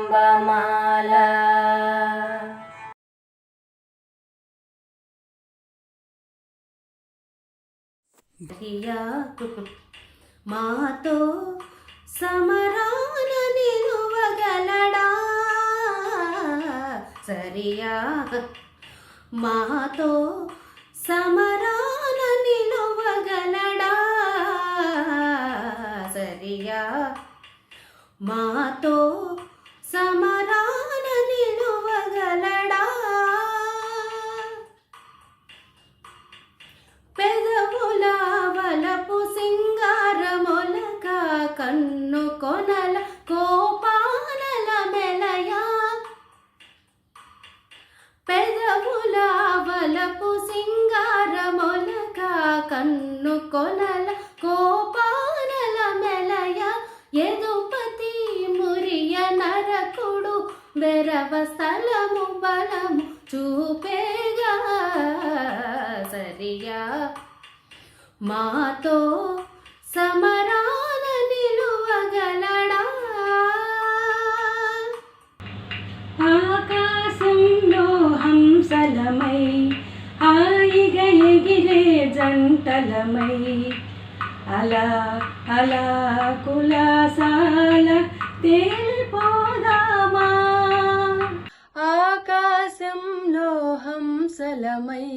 కుంభమాల మాతో సమరాన నిలువగలడా సరియా మాతో సమరాన నిలువగలడా సరియా మాతో సమరాన నిలువగలడా పెదవుల వలపు సింగారమొలక కన్ను కొనల కోపానల మెలయా పెదవుల వలపు సింగారమొలక కన్ను కొనల కోపానల మెలయ యదుపతి మురియ నరకుడు వెరవ స్థలము బలము చూపేగా సరియా మాతో సమరాన నిలువగలడా ఆకాశంలో హంసలమై హాయిగా ఎగిరే జంటలమై అలా అలా కులాసాల తేలిపోదామా ఆకాశంలో హంసలమై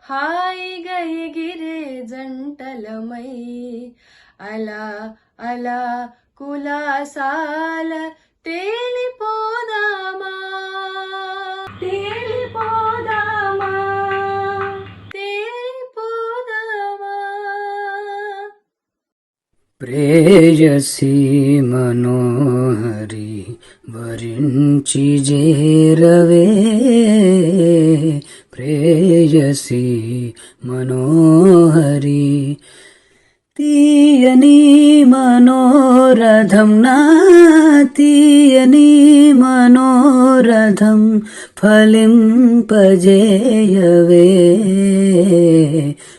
హాయిగా ఎగిరే జంటలమై అలా అలా కులాసాల తేలిపోదామా తేలిపోదామా తేలిపోదామా ప్రేయసీ మనోహరి వరించి చేరవే ప్రేయసీ మనోహరి తీయని మనోరథం నా తీయని మనోరథం ఫలింపజేయవే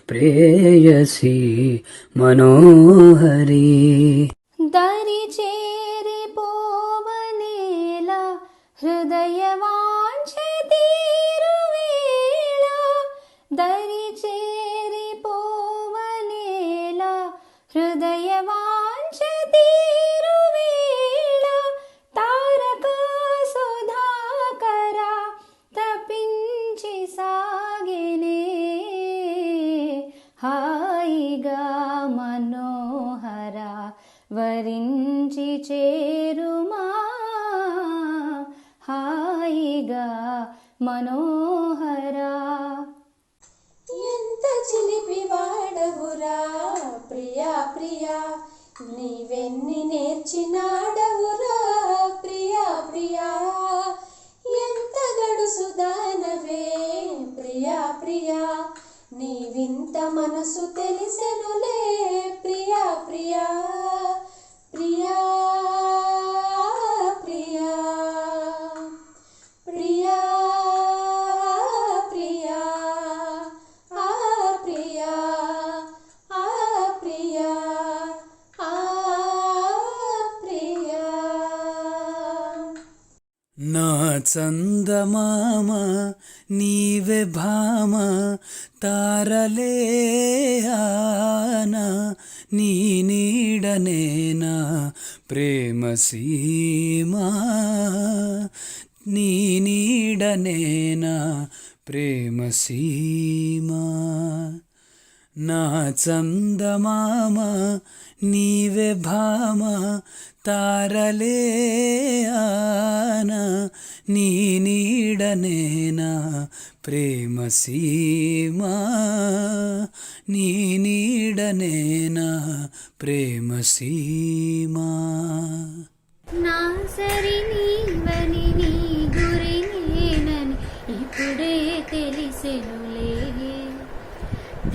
ప్రేయసీ మనోహరి దరి చేరిపోవనేలా హృదయవాంఛ తీరువేళ దరి చేరిపోవనేలా హృదయవాంఛ తీరువేళ తారక సుధాకర తపించి సాగినే హాయిగా మనోహర వరించి చేరుమా హాయిగా మనోహర ఎంత చిలిపి వాడవురా ప్రియా ప్రియా నీవెన్ని నేర్చినాడవురా ప్రియా ప్రియా ఎంత గడుసుదానవే ప్రియా ప్రియా నీవింత మనసు తెలిసెనులే ప్రియా ప్రియా ప్రియా ప్రియా ప్రియా ప్రియా ఆ ప్రియా ఆ ప్రియా ఆ ప్రియా నా చందమామ నీవే భామ తారలే ఆనా నీ నీడనేనా ప్రేమ సీమా నీ నీడనేనా ప్రేమ సీమా నా చందమామ నీవే భామ తారలే ఆనా నీ నీడనేనా ప్రేమ సీమా నీ నీడనేనా ప్రేమ సీమా నా సరి నీవని నీ గురి నేనని ఇప్పుడే తెలిసెనులే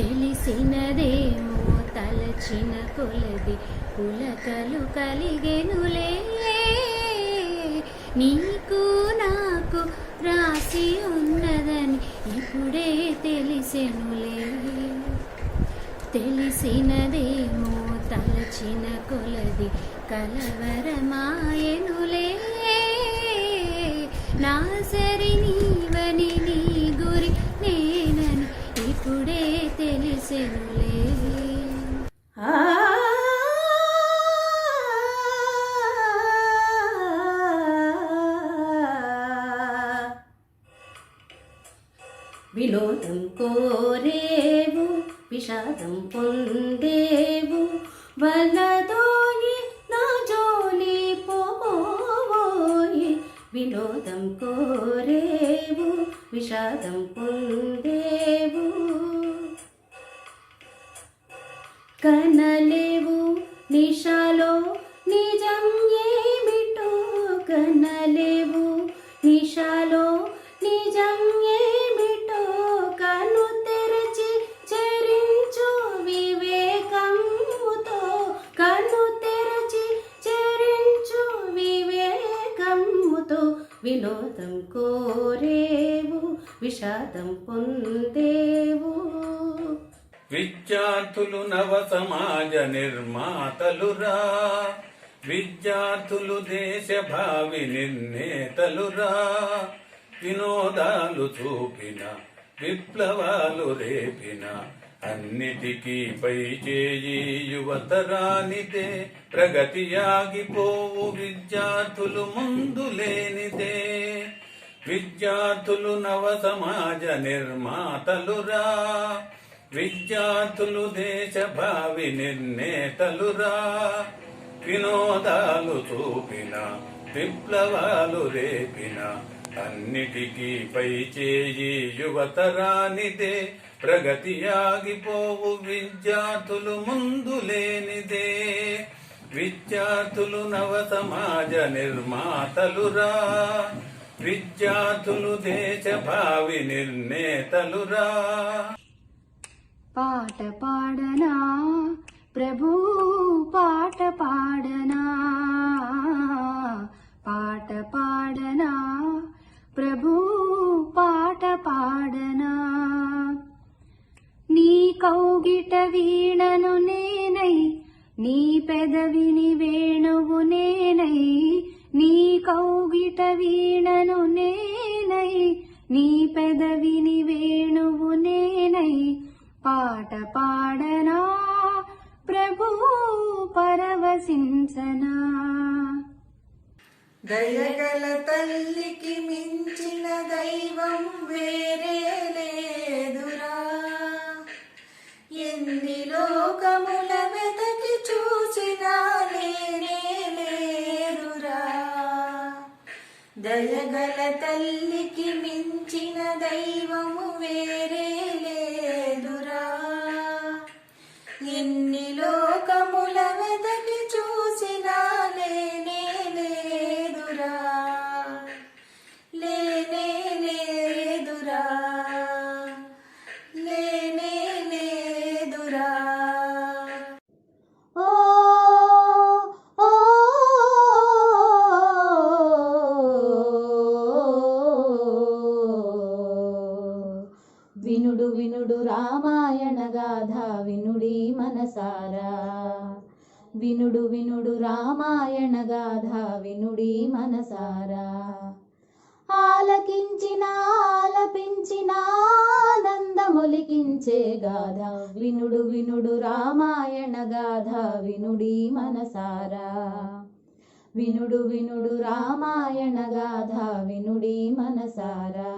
తెలిసినదేమో తలచిన కొలది పులకలు కలిగెనులే నీకు నాకు రాసి ఉన్నదని ఇప్పుడే తెలిసెనులే తెలిసినదేమో తలచిన కొలది కలవరమాయనులే నా సరి నీవని నీ గురి నేనని ఇప్పుడే తెలిసెనులే. ఆ వినోదం కోరేవు విషాదం పొందేవు వలదోయి నా జోలి పోయి. వినోదం కోరేవు విషాదం పొందేవు కనలేవు నిషాలో నిజం ఏమిటో. కనలేవు నిషాలో నిజం ఏమిటో. కను తెరచి చరించు వివేకముతో. కను తెరచి చరించు వివేకముతో. వినోదం కోరేవు విషాదం పొందేవు. విద్యార్థులు నవ సమాజ నిర్మాతలురా, విద్యార్థులు దేశ భావి నిర్ణేతలురా. వినోదాలు చూపిన విప్లవాలు రేపిన అన్నిటికీ పై చేయి యువతరానిదే. ప్రగతి ఆగిపోవు విద్యార్థులు ముందు లేనిదే. విద్యార్థులు నవ సమాజ నిర్మాతలురా, విద్యార్థులు దేశ భావి నిర్ణేతలురా. వినోదాలు చూపిన విప్లవాలు రేపిన అన్నిటికీ పై చేయి యువతరానిదే. ప్రగతి ఆగిపోవు విద్యార్థులు ముందు లేనిదే. విద్యార్థులు నవ సమాజ నిర్మాతలురా, విద్యార్థులు దేశ భావి నిర్ణేతలురా. పాట పాడనా ప్రభు పాట పాడనా, పాట పాడనా ప్రభు పాట పాడనా. నీ కౌగిట వీణను నేనై, నీ పెదవిని వేణువు నేనై. నీ కౌగిట వీణను నేనై, నీ పెదవిని వేణువు నేనై. పాట పాడనా ప్రభు పరవశించనా. దయగల తల్లికి మించిన దైవం వేరే లేదురా. ఎన్ని లోకముల వెతకి చూసినా లేనే లేదురా. దయగల తల్లికి మించిన దైవము వేరే లేదురా. ఎన్ని లోకముల వెతకి చూసినా లేనే లేదురా. లేనే లేదురా. లేనే లేదురా. ఓ ఓ వినుడు వినుడు రామాయణ గాథ వినుడి మనసారా. వినుడు వినుడు రామాయణ గాథ వినుడి మనసారా. ఆలకించిన ఆలపించిన ఆనందమొలికించే గాథ వినుడు వినుడు రామాయణ గాథ వినుడి మనసారా. వినుడు వినుడు రామాయణ గాథ వినుడి మనసారా.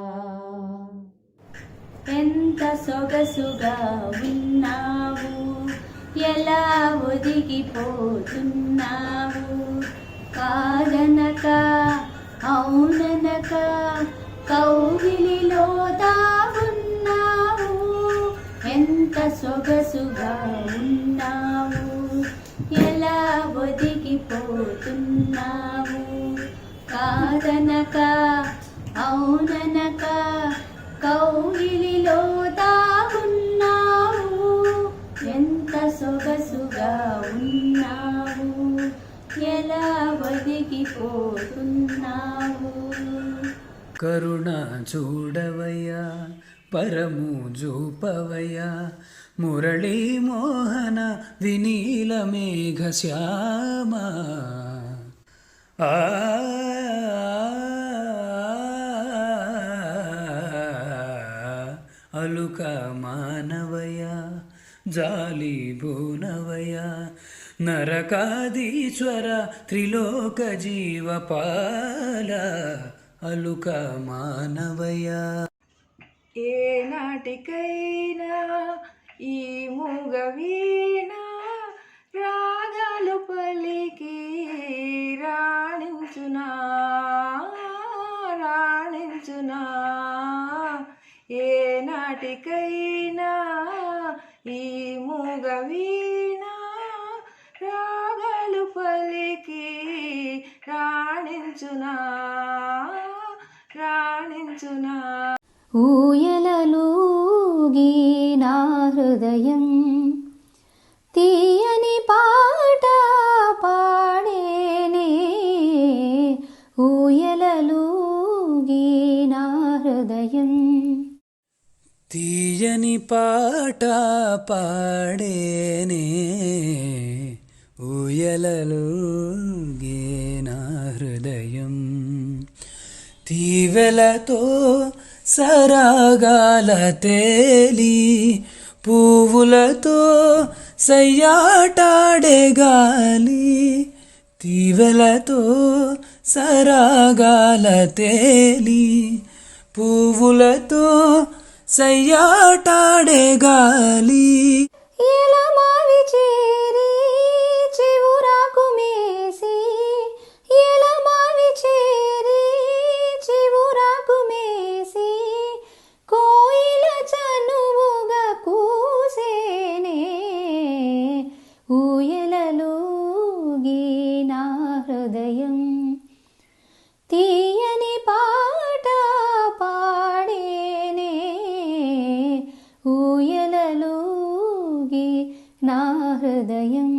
ఎంత సొగసుగా ఉన్నావు, ఎలా ఒదిగిపోతున్నావు. కాదనక అవుననక కౌగిలిలో దాగున్నావు. ఎంత సొగసుగా ఉన్నావు, ఎలా ఒదిగిపోతున్నావు. కాదనక అవుననక కౌగిలిలో దాగున్నావు. ఎంత సొగసుగా ఉన్నావు, ఎలా ఒదిగిపోతున్నావు. కరుణ చూడవయ్యా పరము జూపవయ్యా. మురళీ మోహన వినీల మేఘ శ్యామ. ఆ అలుక మానవయ జాలి భూనవయ నరకాదీశ్వర త్రిలోక జీవపాల అలుక మానవయ. ఏ నాటికైనా ఈ మూగ వీణ రాగాలు పలికి రాణించునా రాణించునా. ఏ నాటికైనా ఈ మూగ వీణ రాగాలు పలికి రాణించునా రాణించునా. ఊయలలూగి నా హృదయం తీయని పాట పాడేనే. ఊయలలూగి నా హృదయం తీయని పాట పాడేనే ఊయలలూగే నా హృదయం. తీవెలతో సరాగాల తేలి పువ్వులతో సయ్యాటాడే గాలి. తీవెలతో సరాగాల తేలి పువ్వులతో సయ్యాటాడే గాలి. ఎలమావి చేరి చివురాకు మేసి ఎలమావి చేరి చివురాకు మేసి కోయిల చనువుగా కూసేనే. ఊయలలూగి నా హృదయం తీయని పాట పాడేనే. ఊయలలూగి నా హృదయం.